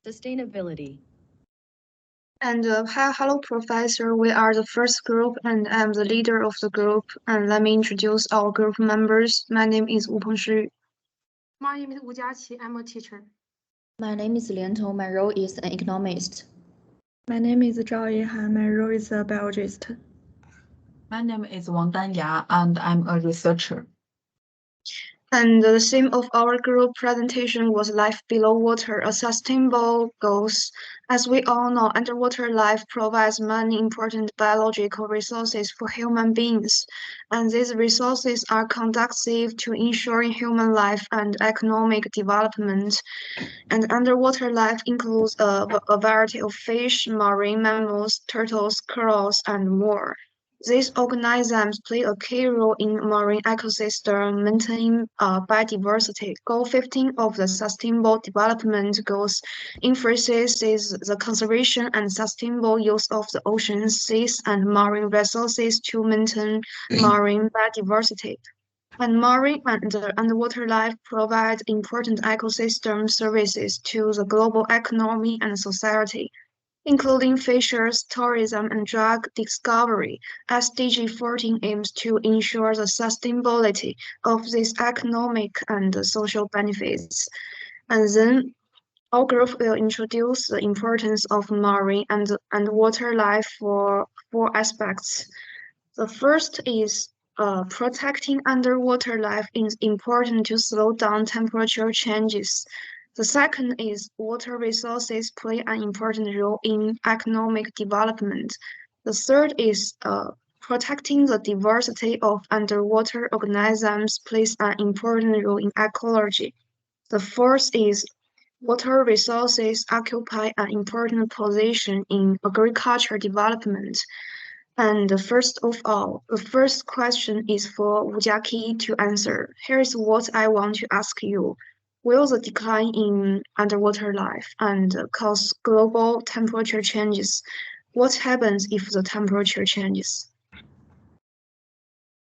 Sustainability. And hello, Professor. We are the first group, and I'm the leader of the group. And let me introduce our group members. My name is Wu Pengshi. My name is Wu Jiaqi. I'm a teacher. My name is Lian Tong. My role is an economist. My name is Zhao Yihan. My role is a biologist. My name is Wang Danya, and I'm a researcher. And the theme of our group presentation was Life Below Water, a Sustainable Goals. As we all know, underwater life provides many important biological resources for human beings, and these resources are conducive to ensuring human life and economic development. And underwater life includes a variety of fish, marine mammals, turtles, corals, and more. These organisms play a key role in marine ecosystem maintaining biodiversity. Goal 15 of the Sustainable Development Goals emphasizes the conservation and sustainable use of the oceans, seas, and marine resources to maintain marine biodiversity. And marine and underwater life provide important ecosystem services to the global economy and society, including fisheries, tourism, and drug discovery. SDG 14 aims to ensure the sustainability of these economic and social benefits. And then our group will introduce the importance of marine and water life for four aspects. The first is protecting underwater life is important to slow down temperature changes. The second is water resources play an important role in economic development. The third is protecting the diversity of underwater organisms plays an important role in ecology. The fourth is water resources occupy an important position in agriculture development. And first of all, the first question is for Wu Jiaqi to answer. Here is what I want to ask you. Will the decline in underwater life and cause global temperature changes? What happens if the temperature changes?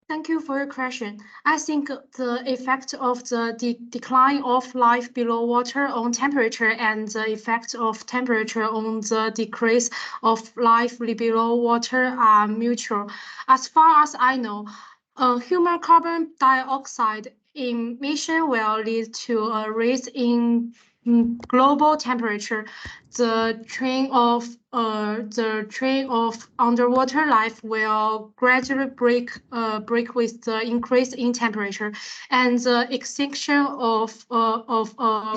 Thank you for your question. I think the effect of the decline of life below water on temperature and the effect of temperature on the decrease of life below water are mutual. As far as I know, human carbon dioxide emission will lead to a rise in global temperature. The trend of underwater life will gradually break with the increase in temperature, and the extinction of a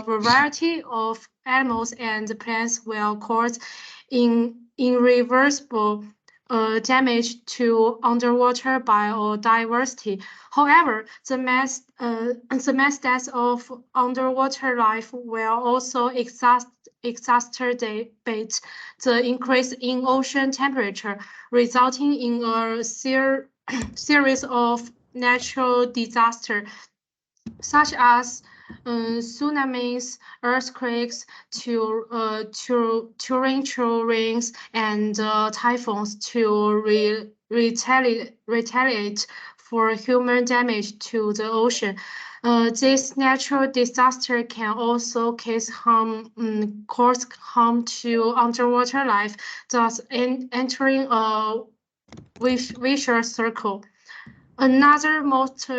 variety of animals and plants will cause irreversible damage to underwater biodiversity. However, the mass death of underwater life will also exacerbate the increase in ocean temperature, resulting in a series of natural disasters such as tsunamis, earthquakes, torrential rains, and typhoons to retaliate for human damage to the ocean. This natural disaster can also cause harm to underwater life, thus entering a vicious circle. Another most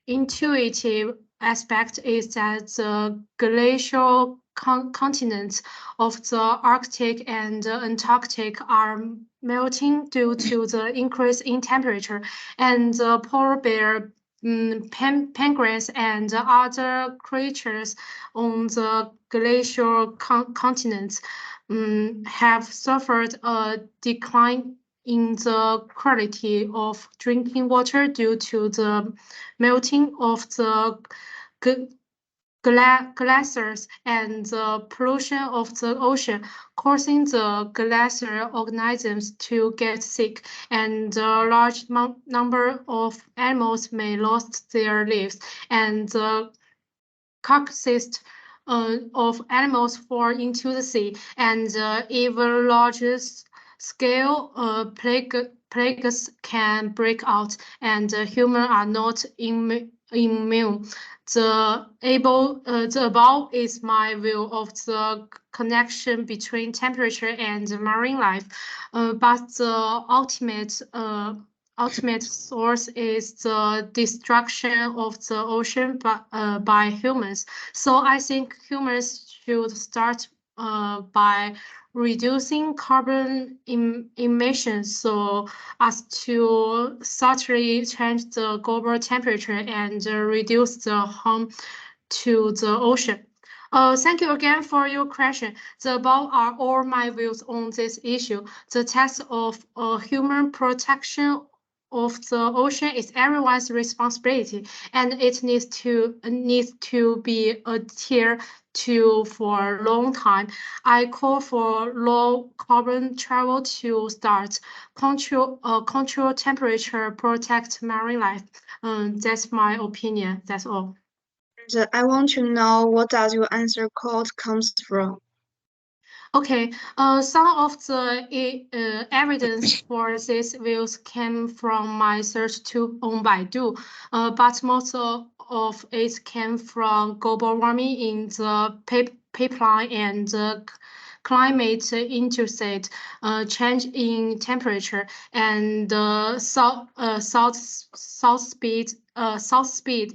intuitive aspect is that the glacial continents of the Arctic and Antarctic are melting due to the increase in temperature, and the polar bear, penguins, and other creatures on the glacial continents have suffered a decline in the quality of drinking water due to the melting of the glaciers and the pollution of the ocean, causing the glacier organisms to get sick, and a large number of animals may lose their lives, and the carcasses of animals fall into the sea, and even larger scale plagues can break out, and humans are not immune. The above is my view of the connection between temperature and marine life, but the ultimate source is the destruction of the ocean by humans. So I think humans should start by reducing carbon emissions so as to subtly change the global temperature and reduce the harm to the ocean. Thank you again for your question. The above are all my views on this issue. The task of human protection of the ocean is everyone's responsibility, and it needs to be adhered to for a long time. I call for low carbon travel to start. Control temperature, protect marine life. That's my opinion. That's all. I want to know what does your answer code comes from? Okay, some of the evidence for these views came from my search on Baidu, but most of it came from global warming in the pipeline and the climate interstate change in temperature and south speed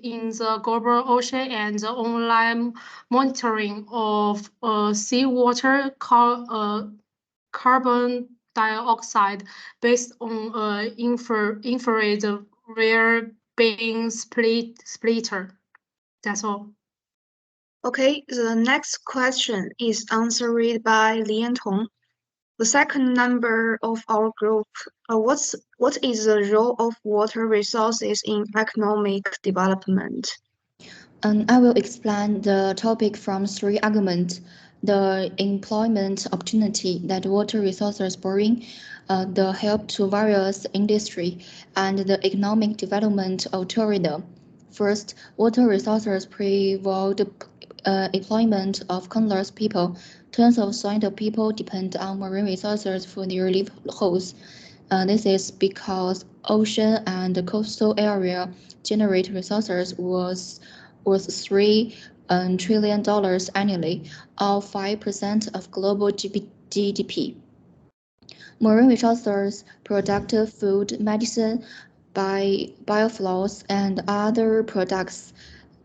in the global ocean and the online monitoring of seawater carbon dioxide based on infrared rare beam splitter. That's all. Okay, the next question is answered by Lian Tong, the second member of our group. What is the role of water resources in economic development? I will explain the topic from three arguments: the employment opportunity that water resources bring, the help to various industry, and the economic development of tourism. First, water resources provide employment of countless people. Tons of thousands of people depend on marine resources for their livelihoods. This is because ocean and coastal area generate resources worth $3 trillion annually, or 5% of global GDP. Marine resources product food, medicine, biofuels, and other products.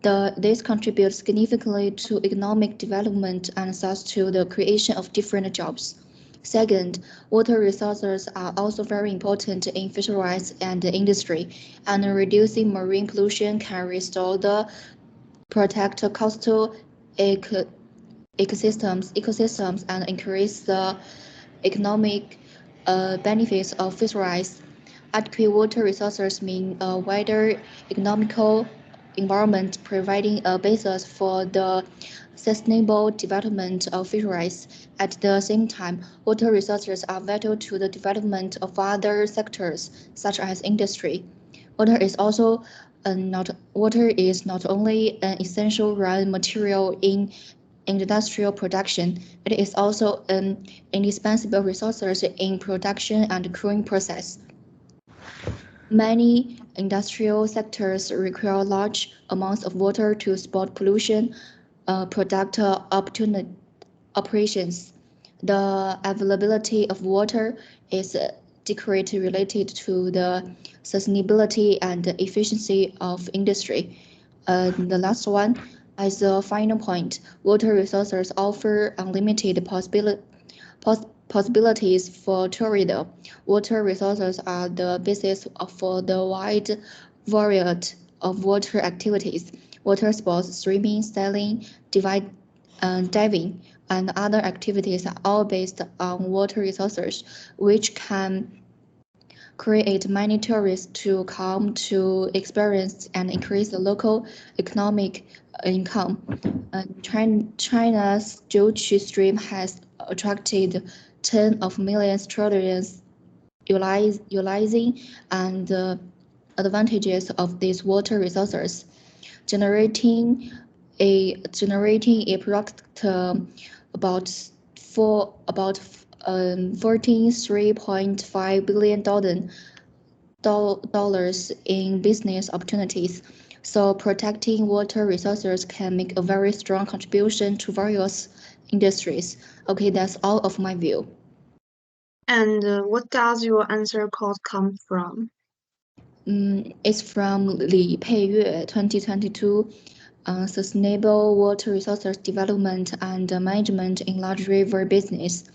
This contributes significantly to economic development and thus to the creation of different jobs. Second, water resources are also very important in fisheries and industry, and reducing marine pollution can restore the protect coastal ecosystems and increase the economic benefits of fisheries. Adequate water resources mean a wider economical environment, providing a basis for the sustainable development of fisheries. At the same time, water resources are vital to the development of other sectors, such as industry. Water is also not only an essential raw material in industrial production, it is also an indispensable resource in production and cooling process. Many industrial sectors require large amounts of water to support pollution, product operations. The availability of water is directly related to the sustainability and efficiency of industry. The last one, as a final point, water resources offer unlimited possibilities for tourism. Water resources are the basis for the wide variety of water activities. Water sports, swimming, sailing, diving, and other activities are all based on water resources, which can create many tourists to come to experience and increase the local economic income. China's Juche Stream has attracted tens of millions tourists utilizing and the advantages of these water resources, generating a product about 43.5 billion dollars in business opportunities. So protecting water resources can make a very strong contribution to various industries. Okay, that's all of my view. And what does your answer code come from? It's from Li Peiyue 2022, Sustainable Water Resources Development and Management in Large River Business,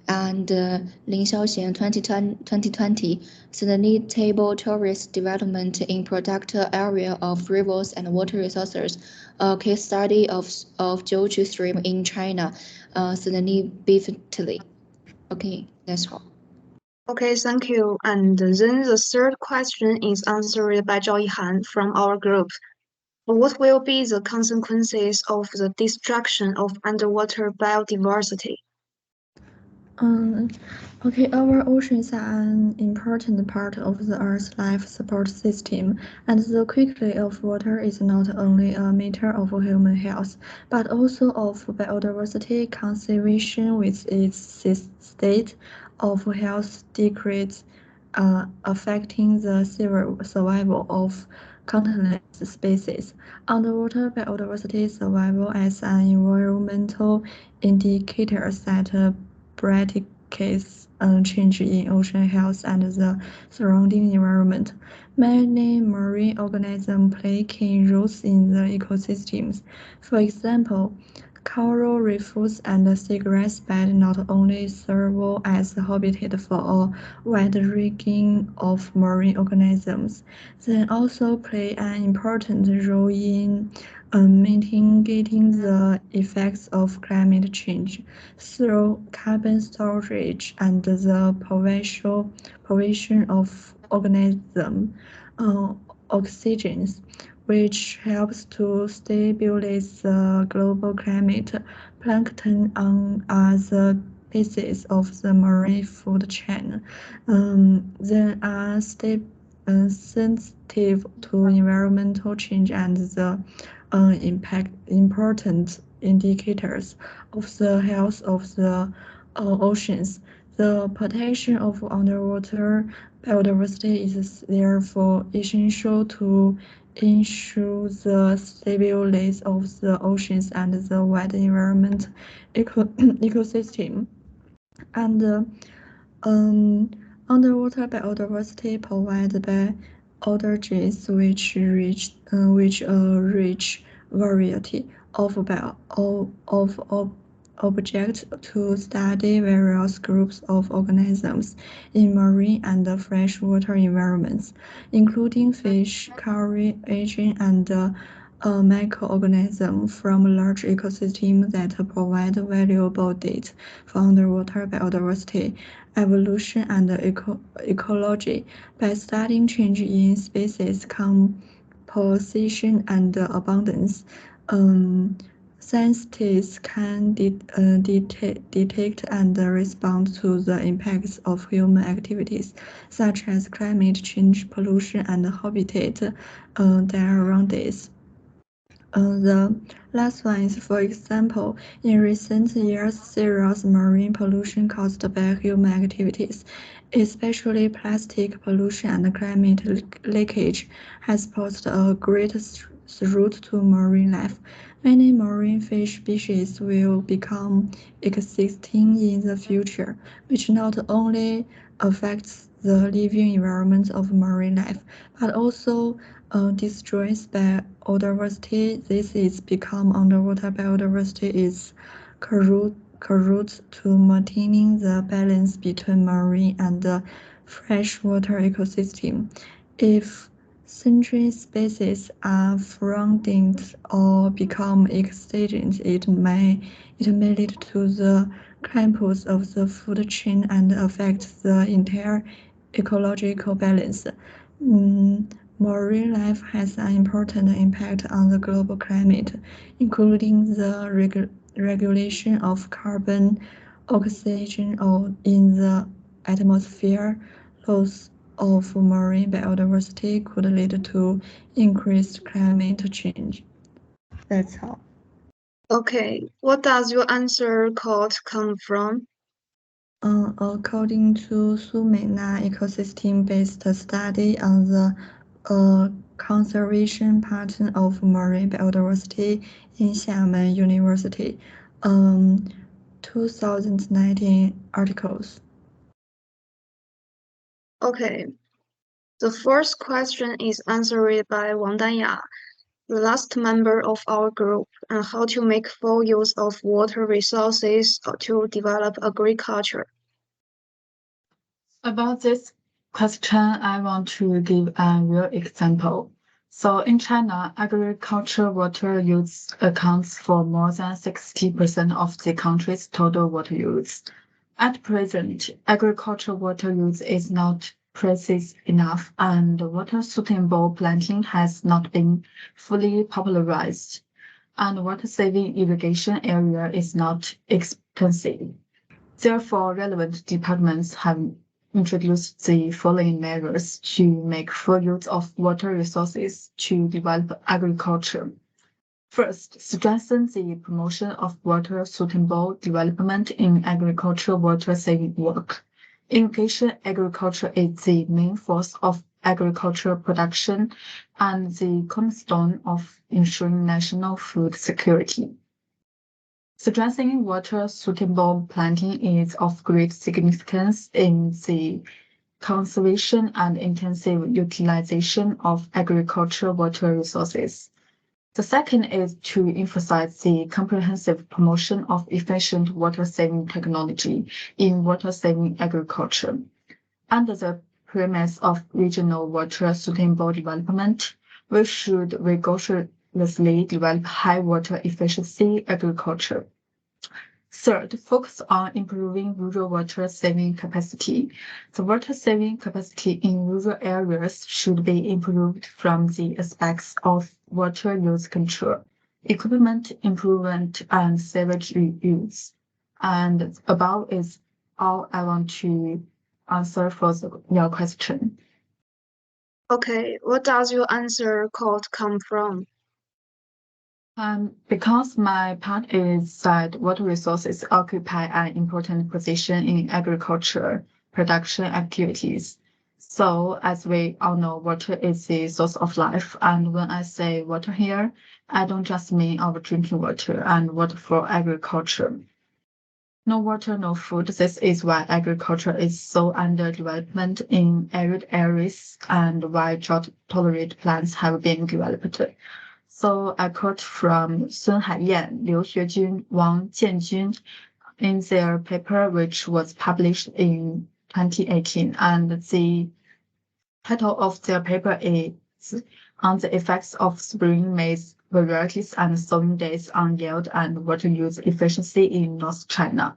and Lin Xiaoxian 2020, Sustainable Tourist Development in Product Area of Rivers and Water Resources, a case study of Jiuqu Stream in China, sustainability. Okay, that's all. Okay, thank you. And then the third question is answered by Zhao Yihan from our group. What will be the consequences of the destruction of underwater biodiversity? Okay, our oceans are an important part of the Earth's life support system, and the quality of water is not only a matter of human health, but also of biodiversity conservation. With its state of health decrease affecting the survival of countless species. Underwater biodiversity survival as an environmental indicator that predicates change in ocean health and the surrounding environment. Many marine organisms play key roles in the ecosystems. For example, coral reefs and seagrass beds not only serve as habitat for a wide range of marine organisms, they also play an important role in mitigating the effects of climate change through carbon storage and the provision of organism oxygen, which helps to stabilize the global climate. Plankton are the basis of the marine food chain. They are sensitive to environmental change and the important indicators of the health of the oceans. The protection of underwater biodiversity is therefore essential to ensure the stability of the oceans and the wider environment ecosystem. And underwater biodiversity provided by algae which a rich variety of objects to study various groups of organisms in marine and freshwater environments, including fish, coral, algae, and microorganisms from large ecosystems that provide valuable data for underwater biodiversity, evolution, and ecology. By studying change in species composition and abundance, scientists can detect and respond to the impacts of human activities, such as climate change, pollution, and habitat degradation. The last one is, for example, in recent years, serious marine pollution caused by human activities, especially plastic pollution and climate leakage, has posed a great threat to marine life. Many marine fish species will become extinct in the future, which not only affects the living environment of marine life, but also destroys biodiversity. This is because underwater biodiversity is corrode to maintaining the balance between marine and freshwater ecosystem. If certain species are threatened or become extinct, it may lead to the collapse of the food chain and affect the entire ecological balance. Marine life has an important impact on the global climate, including the regulation of carbon oxygen in the atmosphere. Loss of marine biodiversity could lead to increased climate change. That's all. Okay, what does your answer code come from? According to Sumena ecosystem-based study on the conservation pattern of marine biodiversity in Xiamen University. 2019 articles. Okay. The first question is answered by Wang Danya, the last member of our group, on how to make full use of water resources to develop agriculture. About this question, I want to give a real example. So in China, agricultural water use accounts for more than 60% of the country's total water use. At present, agricultural water use is not precise enough, and water suitable planting has not been fully popularized, and water saving irrigation area is not expensive. Therefore, relevant departments have introduced the following measures to make full use of water resources to develop agriculture. First, strengthen the promotion of water suitable development in agricultural water saving work. Irrigation agriculture is the main force of agricultural production and the cornerstone of ensuring national food security. Strengthening water suitable planting is of great significance in the conservation and intensive utilization of agricultural water resources. The second is to emphasize the comprehensive promotion of efficient water saving technology in water saving agriculture. Under the premise of regional water suitable development, we should rigorously develop high water efficiency agriculture. Third, focus on improving rural water saving capacity. The water saving capacity in rural areas should be improved from the aspects of water use control, equipment improvement, and sewage reuse. And above is all I want to answer for your question. Okay, what does your answer quote come from? Because my part is that water resources occupy an important position in agriculture production activities. So, as we all know, water is the source of life. And when I say water here, I don't just mean our drinking water and water for agriculture. No water, no food. This is why agriculture is so under development in arid areas and why drought-tolerant plants have been developed. So I quote from Sun Haiyan, Liu Xuejun, Wang Jianjun in their paper, which was published in 2018. And the title of their paper is On the Effects of Spring Maize Varieties and Sowing Days on Yield and Water Use Efficiency in North China.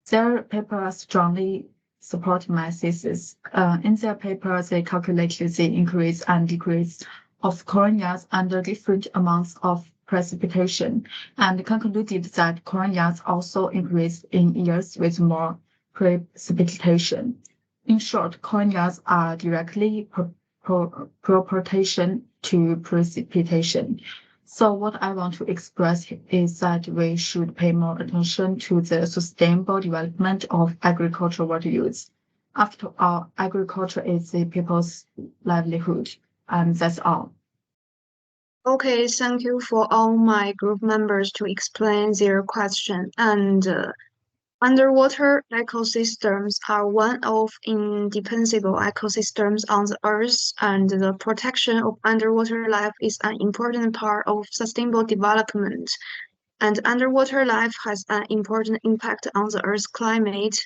Their paper strongly support my thesis. In their paper, they calculated the increase and decrease of corn yields under different amounts of precipitation and concluded that corn yields also increased in years with more precipitation. In short, corn yields are directly proportional to precipitation. So what I want to express is that we should pay more attention to the sustainable development of agricultural water use. After all, agriculture is the people's livelihood, and that's all. Okay, thank you for all my group members to explain their question. And underwater ecosystems are one of indispensable ecosystems on the Earth, and the protection of underwater life is an important part of sustainable development. And underwater life has an important impact on the Earth's climate,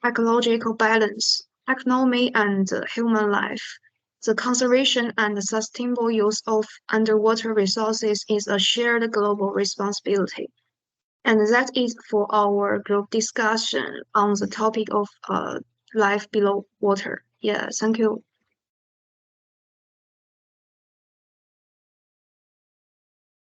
ecological balance, economy, and human life. The conservation and sustainable use of underwater resources is a shared global responsibility. And that is for our group discussion on the topic of life below water. Yeah, thank you.